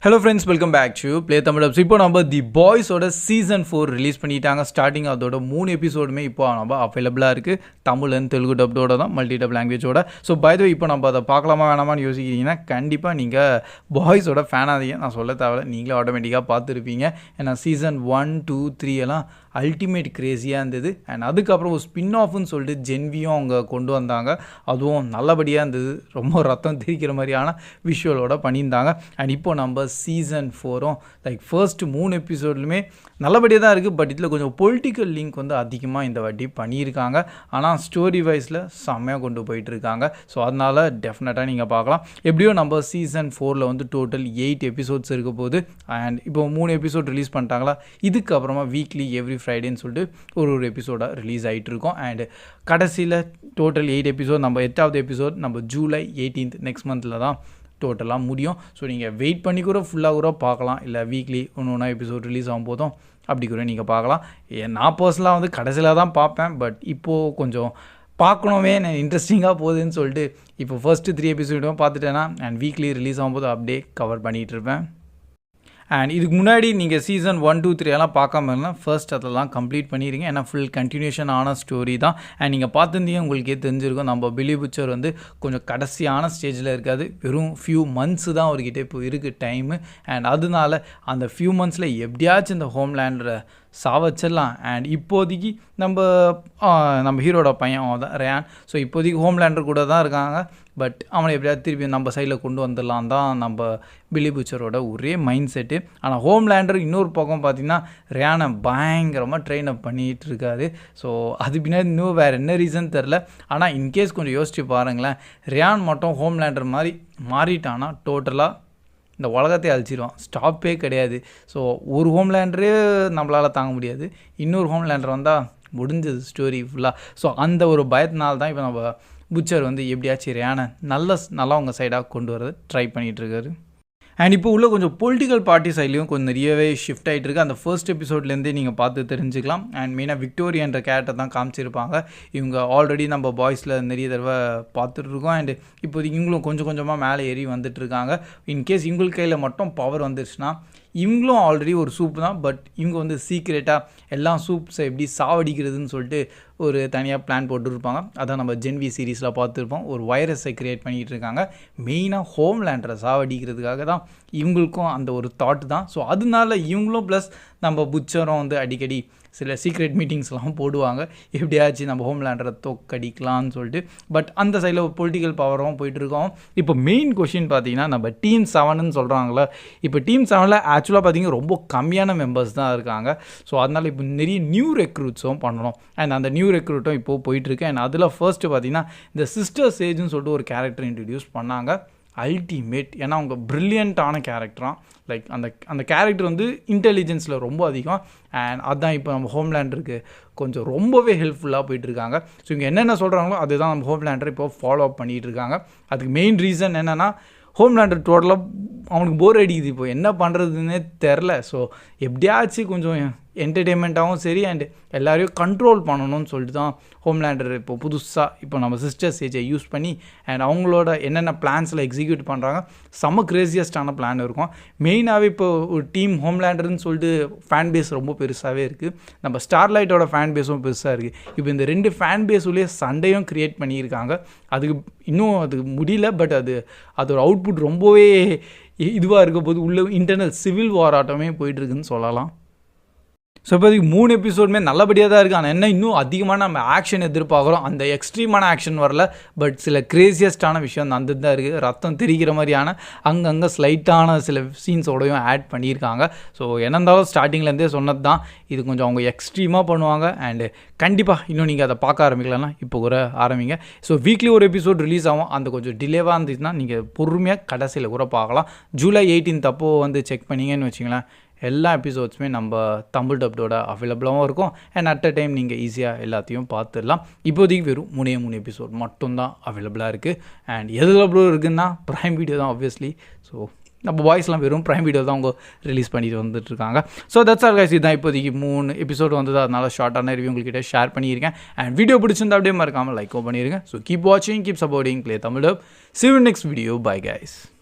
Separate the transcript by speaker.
Speaker 1: Hello friends, welcome back to play Tamil apps. இப்போ நம்ம the பாய்ஸோட சீசன் 4 ரிலீஸ் பண்ணிட்டாங்க. ஸ்டார்டிங் அதோட 3 எபிசோடுமே இப்போ நம்ம அவைலபிளாக இருக்குது. தமிழ் அண்ட் தெலுங்கு டப்டோட தான், மல்டி டப் லாங்குவேஜோட. ஸோ பை த வே இப்போ நம்ம அதை பார்க்கலாமா வேணாமான்னு யோசிக்கிறீங்கன்னா கண்டிப்பாக நீங்கள் பாய்ஸோட ஃபேனாதீங்க, நான் சொல்ல தேவை, நீங்களே ஆட்டோமேட்டிக்காக பார்த்துருப்பீங்க. ஏன்னா சீசன் 1, 2, 3 எல்லாம் அல்டிமேட் கிரேஸியாக இருந்தது. அண்ட் அதுக்கப்புறம் ஒரு ஸ்பின் ஆஃப்னு சொல்லிட்டு ஜென்வியும் அவங்க கொண்டு வந்தாங்க. அதுவும் நல்லபடியாக இருந்தது. ரொம்ப ரத்தம் திரிக்கிற மாதிரியான விஷுவலோட பண்ணியிருந்தாங்க. அண்ட் இப்போ நம்ம சீசன் 4ம் லைக் ஃபர்ஸ்ட் 3 எபிசோட்லுமே நல்லபடியாக தான் இருக்குது. பட் இதில் கொஞ்சம் பொலிட்டிக்கல் லிங்க் வந்து அதிகமாக இந்த வாட்டி பண்ணியிருக்காங்க. ஆனால் ஸ்டோரி வைஸில் செம்மையாக கொண்டு போயிட்டுருக்காங்க. ஸோ அதனால் டெஃபினட்டாக நீங்கள் பார்க்கலாம். எப்படியோ நம்ம சீசன் 4ல் வந்து டோட்டல் 8 எபிசோட்ஸ் இருக்க போகுது. அண்ட் இப்போ 3 எபிசோட் ரிலீஸ் பண்ணிட்டாங்களா, இதுக்கப்புறமா வீக்லி எவ்ரி ஃப்ரைடேன்னு சொல்லிட்டு ஒரு எபிசோடாக ரிலீஸ் ஆகிட்டு இருக்கோம். அண்ட் கடைசியில் டோட்டல் 8 எபிசோட், நம்ம 8வது எபிசோட் நம்ம ஜூலை 18 நெக்ஸ்ட் மந்தில் தான் டோட்டலாக முடியும். ஸோ நீங்கள் வெயிட் பண்ணி கூட ஃபுல்லாக கூட பார்க்கலாம். இல்லை வீக்லி ஒன்று எபிசோட் ரிலீஸ் ஆகும் போதும் அப்படி கூட நீங்கள் பார்க்கலாம். நான் பர்சனலாக வந்து கடைசியில் தான் பார்ப்பேன். பட் இப்போது கொஞ்சம் பார்க்கணுமே, இன்ட்ரெஸ்டிங்காக போகுதுன்னு சொல்லிட்டு இப்போ ஃபர்ஸ்ட்டு 3 எபிசோடும் பார்த்துட்டேன்னா அண்ட் வீக்லி ரிலீஸ் ஆகும்போது அப்படியே கவர் பண்ணிகிட்டு இருப்பேன். அண்ட் இதுக்கு முன்னாடி நீங்கள் சீசன் 1, 2, 3 எல்லாம் பார்க்காம இருந்தால் ஃபர்ஸ்ட் அதெல்லாம் கம்ப்ளீட் பண்ணிடுங்க. ஏன்னா ஃபுல் கண்டினியூஷன் ஆன ஸ்டோரி தான். அண்ட் நீங்கள் பார்த்துருந்தீங்க உங்களுக்கே தெரிஞ்சிருக்கும், நம்ம பிலி புச்சர் வந்து கொஞ்சம் கடைசியான ஸ்டேஜில் இருக்காது. வெறும் ஃபியூ மந்த்ஸு தான் அவர்கிட்ட இப்போ இருக்குது டைமு. அண்ட் அதனால அந்த ஃபியூ மந்த்ஸில் எப்படியாச்சும் இந்த ஹோம்லேண்டில் சாவச்சிடலாம். அண்ட் இப்போதைக்கு நம்ம ஹீரோட பையன் அவன் தான் ரேன். ஸோ இப்போதைக்கு ஹோம்லேண்டர் கூட தான் இருக்காங்க. பட் அவனை எப்படியாவது திருப்பி நம்ம சைடில் கொண்டு வந்துடலாம் தான் நம்ம பிலி புச்சரோட ஒரே மைண்ட் செட்டு. ஆனால் ஹோம்லேண்டர் இன்னொரு பக்கம் பார்த்திங்கன்னா ரேனை பயங்கரமாக ட்ரெயின் அப் பண்ணிகிட்டு இருக்காரு. ஸோ அது பின்னாடி இன்னும் வேறு என்ன ரீசன் தெரில. ஆனால் இன்கேஸ் கொஞ்சம் யோசிச்சு பாருங்களேன், ரேன் மட்டும் ஹோம்லேண்டர் மாதிரி மாறிட்டான்னா டோட்டலாக இந்த உலகத்தை அழிச்சிடுவான், ஸ்டாப்பே கிடையாது. ஸோ ஒரு ஹோம்லேண்டரே நம்மளால் தாங்க முடியாது, இன்னொரு ஹோம்லேண்டர் வந்தால் முடிஞ்சது ஸ்டோரி ஃபுல்லாக. ஸோ அந்த ஒரு பயத்தினால தான் இப்போ நம்ம புச்சர் வந்து எப்படியாச்சும் ரேனை நல்லா அவங்க சைடாக கொண்டு வரது ட்ரை பண்ணிகிட்ருக்காரு. அண்ட் இப்போ உள்ள கொஞ்சம் பொலிட்டிக்கல் பார்ட்டி சைட்லேயும் கொஞ்சம் நிறையவே ஷிஃப்ட் ஆகிட்டு இருக்குது. அந்த ஃபர்ஸ்ட் எபிசோட்லேருந்தே நீங்கள் பார்த்து தெரிஞ்சுக்கலாம். அண்ட் மெயினாக விக்டோரியான்ற கேரக்டர் தான் காமிச்சிருப்பாங்க. இவங்க ஆல்ரெடி நம்ம பாய்ஸில் நிறைய தடவை பார்த்துட்ருக்கோம். அண்டு இப்போதைக்கு இவங்களும் கொஞ்சம் கொஞ்சமாக மேலே ஏறி வந்துட்டுருக்காங்க. இன்கேஸ் இவங்களுக்கு கையில் மட்டும் பவர் வந்துருச்சுன்னா இவங்களும் ஆல்ரெடி ஒரு சூப் தான். பட் இவங்க வந்து சீக்ரெட்டாக எல்லா சூப்ஸை எப்படி சாவடிக்கிறதுன்னு சொல்லிட்டு ஒரு தனியாக பிளான் போட்டுருப்பாங்க. அதான் நம்ம ஜென்வி சீரீஸில் பார்த்துருப்போம். ஒரு வைரஸை க்ரியேட் பண்ணிகிட்டு இருக்காங்க, மெயினாக ஹோம்லேண்டரை சாவடிக்கிறதுக்காக தான். இவங்களுக்கும் அந்த ஒரு தாட் தான். ஸோ அதனால இவங்களும் ப்ளஸ் நம்ம புச்சரும் வந்து அடிக்கடி சில சீக்ரெட் மீட்டிங்ஸ்லாம் போடுவாங்க, எப்படியாச்சும் நம்ம ஹோம்லேண்டரை தோக்கடிக்கலான்னு சொல்லிட்டு. பட் அந்த சைடில் ஒரு பொலிட்டிக்கல் பவரும் போயிட்டுருக்கோம். இப்போ மெயின் கொஷின் பார்த்தீங்கன்னா நம்ம டீம் 7ன்னு சொல்கிறாங்களே, இப்போ டீம் 7ல் ஆக்சுவலாக பார்த்தீங்கன்னா ரொம்ப கம்மியான மெம்பர்ஸ் தான் இருக்காங்க. ஸோ அதனால் இப்போ நிறைய நியூ ரெக்ரூட்ஸும் பண்ணணும். அண்ட் அந்த நியூ ரெக்ரூட்டும் இப்போது போயிட்டுருக்கு. அண்ட் அதில் ஃபர்ஸ்ட்டு பார்த்தீங்கன்னா இந்த சிஸ்டர் சேஜ்னு சொல்லிட்டு ஒரு கேரக்டர் இன்ட்ரடியூஸ் பண்ணாங்க. அல்டிமேட், ஏன்னா அவங்க ப்ரில்லியண்ட்டான கேரக்டராக. லைக் அந்த கேரக்டர் வந்து இன்டெலிஜென்ஸில் ரொம்ப அதிகம். அண்ட் அதுதான் இப்போ நம்ம ஹோம்லேண்டருக்கு கொஞ்சம் ரொம்பவே ஹெல்ப்ஃபுல்லாக போயிட்டுருக்காங்க. ஸோ இவங்க என்னென்ன சொல்கிறாங்களோ அதுதான் நம்ம ஹோம்லேண்டர் இப்போ ஃபாலோ அப் பண்ணிகிட்டு இருக்காங்க. அதுக்கு மெயின் ரீசன் என்னென்னா ஹோம்லேண்டர் டோட்டலாக அவனுக்கு போர் அடிக்குது, இப்போ என்ன பண்ணுறதுன்னே தெரில. ஸோ எப்படியாச்சும் கொஞ்சம் என்டர்டெயின்மெண்ட்டாகவும் சரி அண்டு எல்லாரையும் கண்ட்ரோல் பண்ணணும்னு சொல்லிட்டு தான் ஹோம்லேண்டர் இப்போ புதுசாக இப்போ நம்ம சிஸ்டர் சேஜை யூஸ் பண்ணி அண்ட் அவங்களோட என்னென்ன பிளான்ஸில் எக்ஸிக்யூட் பண்ணுறாங்க. செம்ம கிரேசியஸ்டான பிளான் இருக்கும். மெயினாகவே இப்போ ஒரு டீம் ஹோம்லேண்டர்னு சொல்லிட்டு ஃபேன் பேஸ் ரொம்ப பெருசாகவே இருக்குது. நம்ம ஸ்டார்லைட்டோட ஃபேன் பேஸும் பெருசாக இருக்குது. இப்போ இந்த 2 ஃபேன் பேஸுலேயே சண்டையும் க்ரியேட் பண்ணியிருக்காங்க. அதுக்கு முடியல. பட் அதோட அவுட்புட் ரொம்பவே இதுவாக இருக்க போது உள்ள இன்டர்னல் சிவில் வார் ஆட்டமே போயிட்டுருக்குன்னு சொல்லலாம். ஸோ இப்போதைக்கு 3 எபிசோடுமே நல்லபடியாக தான் இருக்குது. ஆனால் என்ன இன்னும் அதிகமான நம்ம ஆக்ஷன் எதிர்பார்க்குறோம். அந்த எக்ஸ்ட்ரீமான ஆக்ஷன் வரல, பட் சில கிரேசியஸ்டான விஷயம் வந்துட்டு தான் இருக்குது. ரத்தம் திரிக்கிற மாதிரியான அங்கங்கே ஸ்லைட்டான சில சீன்ஸோடையும் ஆட் பண்ணியிருக்காங்க. ஸோ என்ன இருந்தாலும் ஸ்டார்டிங்லேருந்தே சொன்னது தான், இது கொஞ்சம் அவங்க எக்ஸ்ட்ரீமாக பண்ணுவாங்க. அண்டு கண்டிப்பாக இன்னும் நீங்கள் அதை பார்க்க ஆரம்பிக்கலன்னா இப்போ கூட ஆரம்பிங்க. ஸோ வீக்லி ஒரு எபிசோட் ரிலீஸ் ஆகும். அந்த கொஞ்சம் டிலேவாக இருந்துச்சுன்னா நீங்கள் பொறுமையாக கடைசியில் கூட பார்க்கலாம். ஜூலை 18 அப்போ வந்து செக் பண்ணிங்கன்னு வச்சிங்களேன், எல்லா எபிசோட்ஸுமே நம்ம தமிழ் டப்டோட அவைலபிளாகவும் இருக்கும். அண்ட் அட் அ டைம் நீங்கள் ஈஸியாக எல்லாத்தையும் பார்த்துடலாம். இப்போதைக்கு வெறும் 3 எபிசோட் மட்டும்தான் அவைலபிளாக இருக்குது. அண்ட் எதில் அப்லோட் இருக்குதுன்னா ப்ரைம் வீடியோ தான் ஆப்வியஸ்லி. ஸோ நம்ம வாய்ஸ்லாம் வெறும் ப்ரைம் வீடியோ தான் அவங்க ரிலீஸ் பண்ணிட்டு வந்துட்டுருக்காங்க. So that's all guys. இதுதான் இப்போதைக்கு 3 எபிசோடு வந்தது. அதனால ஷார்ட்டான ரிவ்யூ உங்கள்கிட்ட ஷேர் பண்ணியிருக்கேன். அண்ட் வீடியோ பிடிச்சிருந்தா அப்படியே மறக்காமல் லைக்கோ பண்ணிடுங்க. ஸோ கீப் வாட்சிங், keep supporting play Tamil dub. See you in next video. Bye guys.